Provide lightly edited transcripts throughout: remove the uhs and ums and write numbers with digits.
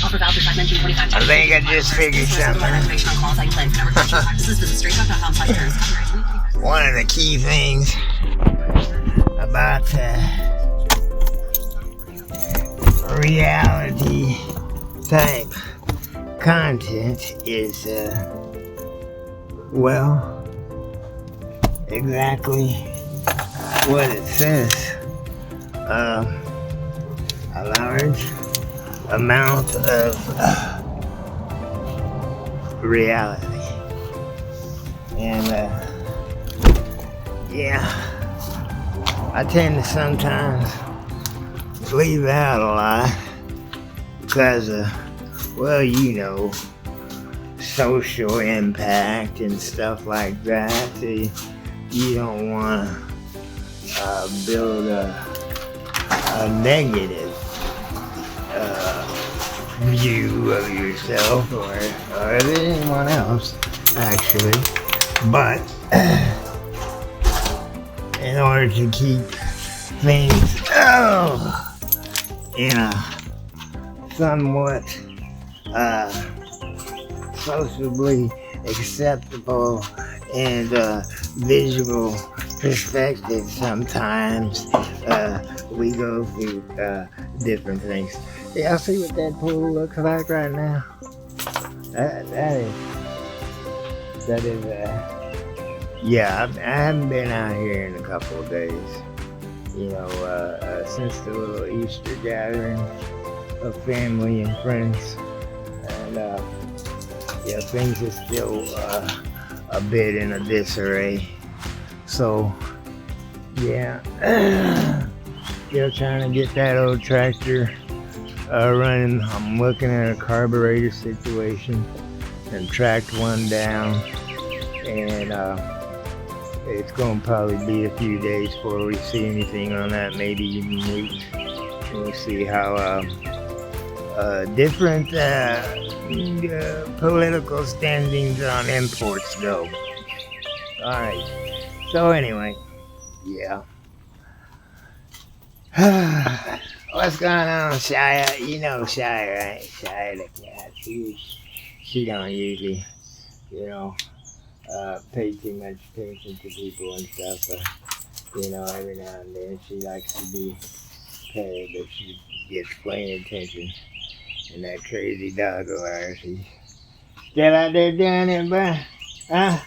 I think I just figured something. One of the key things about reality type content is, well, exactly what it says. A large amount of reality. And, yeah, I tend to sometimes leave out a lot because of, well, you know, social impact and stuff like that. So you don't want to build a negative view of yourself or of anyone else, actually. But in order to keep things in a somewhat sociably acceptable and visual perspective, sometimes we go through different things. Yeah, see what that pool looks like right now? That is yeah, I haven't been out here in a couple of days. You know, since the little Easter gathering of family and friends. And, yeah, things are still a bit in a disarray. So, yeah, still trying to get that old tractor running. I'm looking at a carburetor situation and tracked one down, and it's going to probably be a few days before we see anything on that, maybe even weeks. We'll see how different political standings on imports go. Alright, so anyway, yeah. What's going on, Shia? You know Shia, right? Shia the cat. She don't usually, you know, pay too much attention to people and stuff, but, you know, every now and then she likes to be paid, but she gets plain attention. And that crazy dog of ours, he's still out there doing it, but, huh?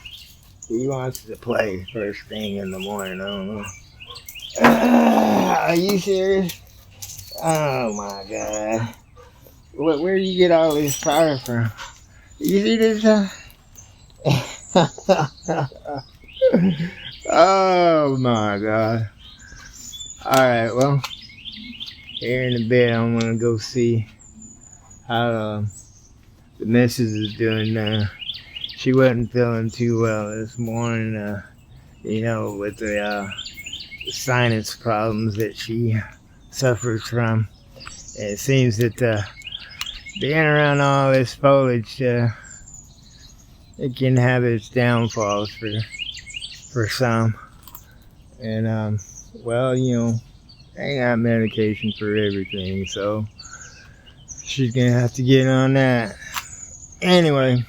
He wants to play first thing in the morning, I don't know. Are you serious? Oh my God. Where do you get all this fire from? You see this? Oh my God. Alright, well, here in a bit I'm gonna go see how the missus is doing. She wasn't feeling too well this morning, you know, with the sinus problems that she suffers from. And it seems that being around all this foliage, it can have its downfalls for some. And well, you know, ain't got medication for everything, so she's gonna have to get on that. Anyway,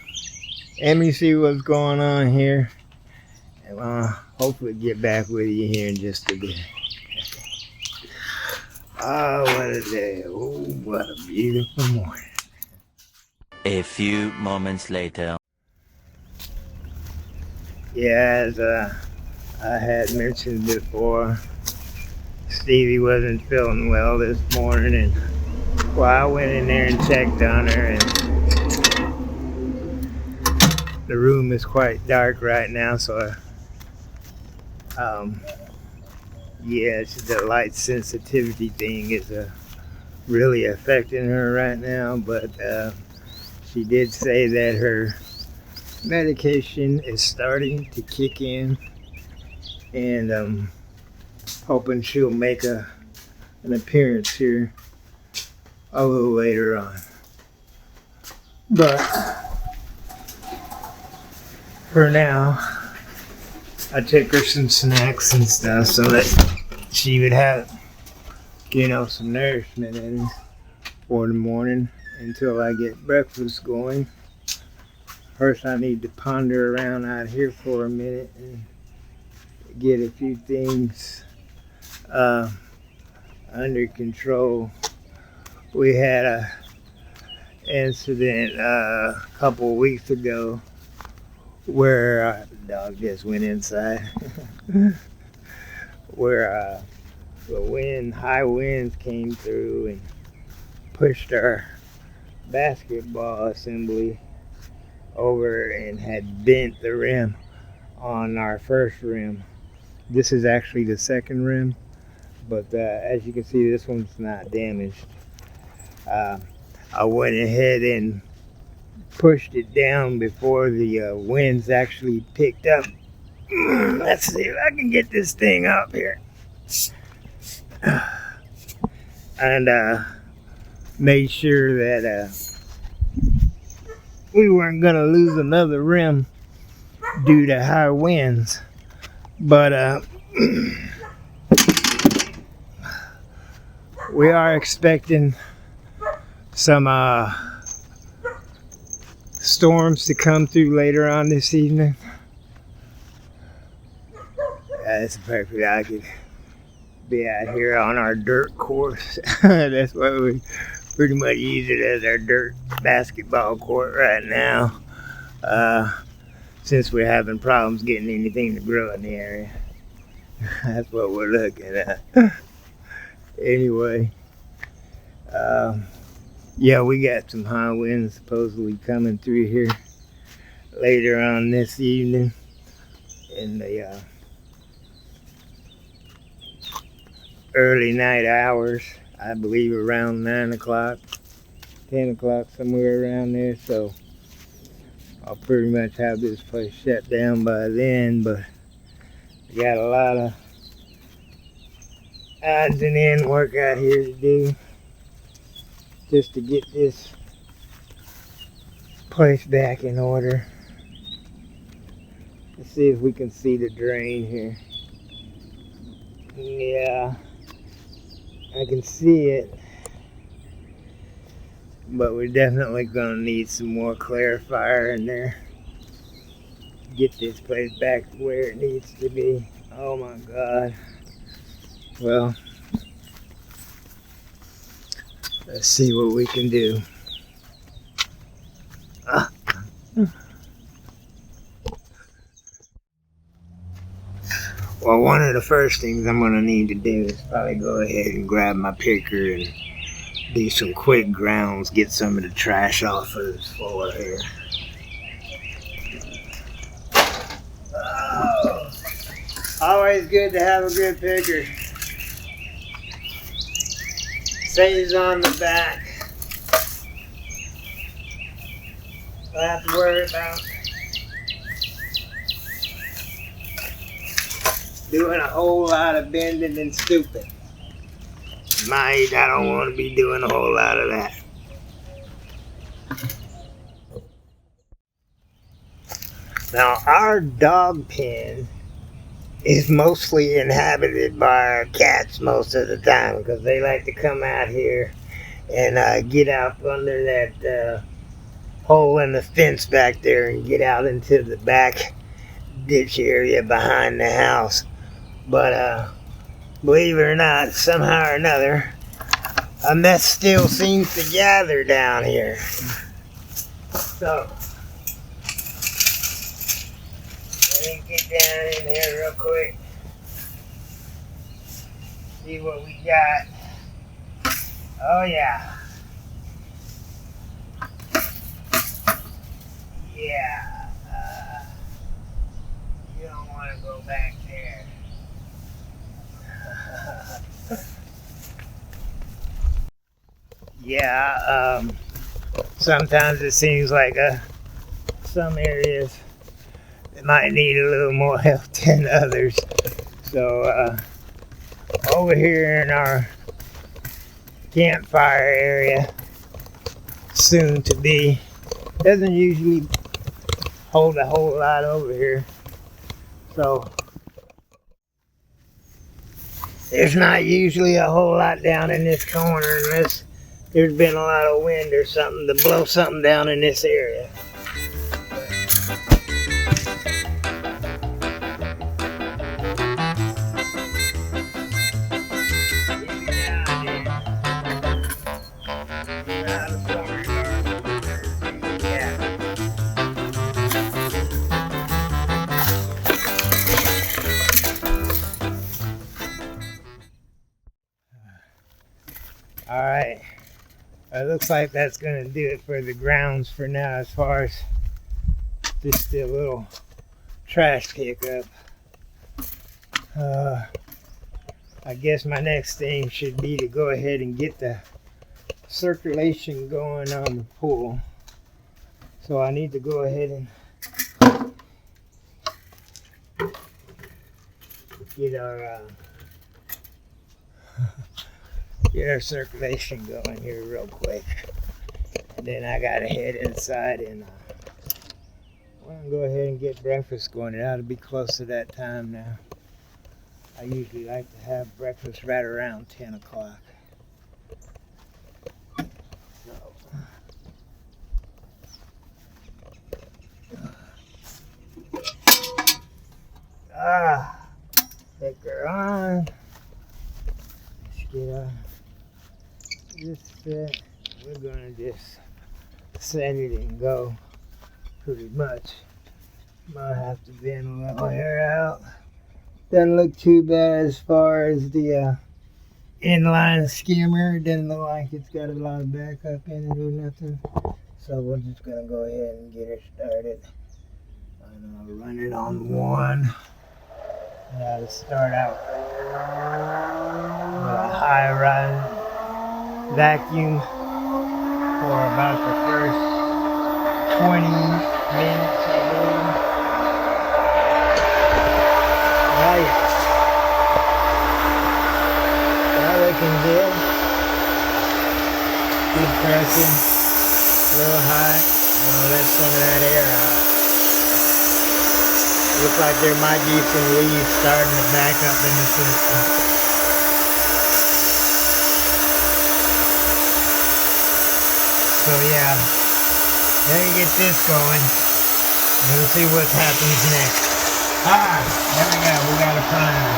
let me see what's going on here, and hopefully get back with you here in just a bit. Oh, what a day. Oh, what a beautiful morning. A few moments later. Yeah, as I had mentioned before, Stevie wasn't feeling well this morning, and well, I went in there and checked on her, and the room is quite dark right now, so yeah, the light sensitivity thing is really affecting her right now, but she did say that her medication is starting to kick in, and hoping she'll make an appearance here a little later on. But for now, I took her some snacks and stuff so that she would have, you know, some nourishment in her. for the morning until I get breakfast going. First, I need to ponder around out here for a minute and get a few things under control. We had a incident a couple weeks ago where the dog just went inside. Where high winds came through and pushed our basketball assembly over and had bent the rim on our first rim. This is actually the second rim, but as you can see, this one's not damaged. I went ahead and pushed it down before the winds actually picked up. Let's see if I can get this thing up here. And made sure that we weren't going to lose another rim due to high winds. But we are expecting some storms to come through later on this evening. It's perfect. I could be out here on our dirt course. That's what we pretty much use it as our dirt basketball court right now. Since we're having problems getting anything to grow in the area. That's what we're looking at. Anyway, yeah, we got some high winds supposedly coming through here later on this evening in the early night hours. I believe around 9 o'clock, 10 o'clock, somewhere around there. So I'll pretty much have this place shut down by then, but we got a lot of odds and ends work out here to do just to get this place back in order. Let's see if we can see the drain here. Yeah, I can see it, but we're definitely gonna need some more clarifier in there. Get this place back to where it needs to be. Oh my God. Well, let's see what we can do. Well, one of the first things I'm going to need to do is probably go ahead and grab my picker and do some quick grounds, get some of the trash off of this floor here. Oh, always good to have a good picker. Saves on the back. Don't have to worry about doing a whole lot of bending and stooping. My age, I don't want to be doing a whole lot of that. Now, our dog pen is mostly inhabited by our cats most of the time because they like to come out here and get out under that hole in the fence back there and get out into the back ditch area behind the house. But believe it or not, somehow or another, a mess still seems to gather down here. So, let me get down in here real quick. See what we got. Oh yeah. Yeah. You don't want to go back there. Yeah, sometimes it seems like some areas might need a little more help than others. So over here in our campfire area, soon to be, doesn't usually hold a whole lot over here. So there's not usually a whole lot down in this corner unless there's been a lot of wind or something to blow something down in this area. Alright, it looks like that's going to do it for the grounds for now as far as just a little trash pickup. I guess my next thing should be to go ahead and get the circulation going on the pool. So I need to go ahead and get our circulation going here real quick, and then I gotta head inside and I'm gonna go ahead and get breakfast going. It ought to be close to that time now. I usually like to have breakfast right around 10 o'clock. Stick her on. Let's get this set. We're gonna just set it and go pretty much. Might have to bend a little hair out. Doesn't look too bad as far as the inline skimmer. Doesn't look like it's got a lot of backup in it or nothing. So we're just gonna go ahead and get her started. And I'll run it on one. And I'll start out with a high run vacuum for about the first 20 minutes, I believe. Oh yeah. That looking good. Keep pressing. A little high. I'll let some of that air out. Looks like there might be some leaves starting to back up in the system. So yeah, let me get this going. We'll see what happens next. There we go. We got a prime.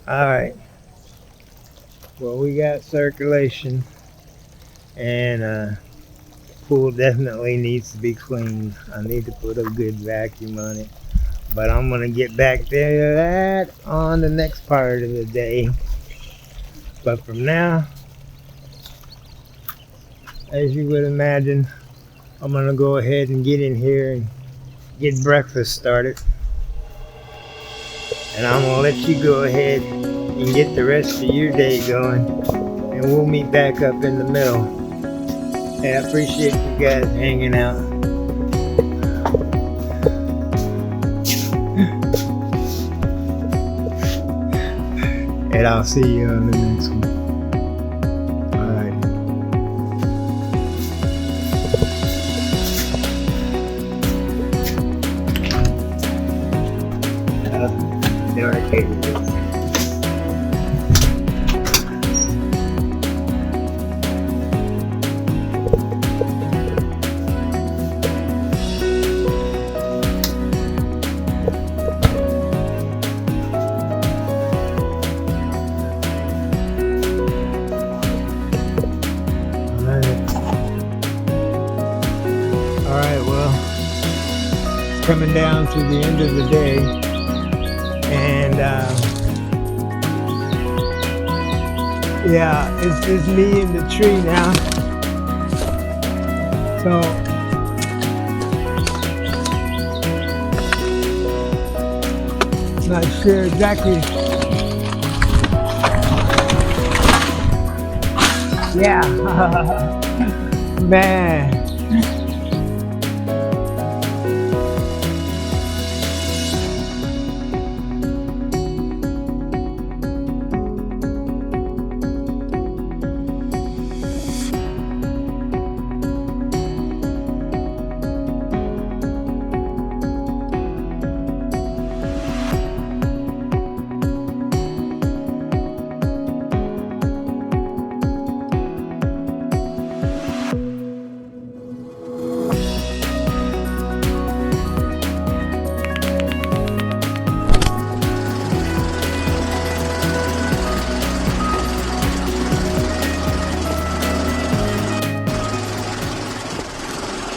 Alright. Well, we got circulation. And pool definitely needs to be cleaned. I need to put a good vacuum on it. But I'm going to get back to that on the next part of the day. But from now, as you would imagine, I'm going to go ahead and get in here and get breakfast started. And I'm going to let you go ahead and get the rest of your day going. And we'll meet back up in the middle. Hey, I appreciate you guys hanging out. And I'll see you on the next one. Alright. Dark areas. Coming down to the end of the day, and yeah, it's just me and the tree now. So not sure exactly. Yeah, man.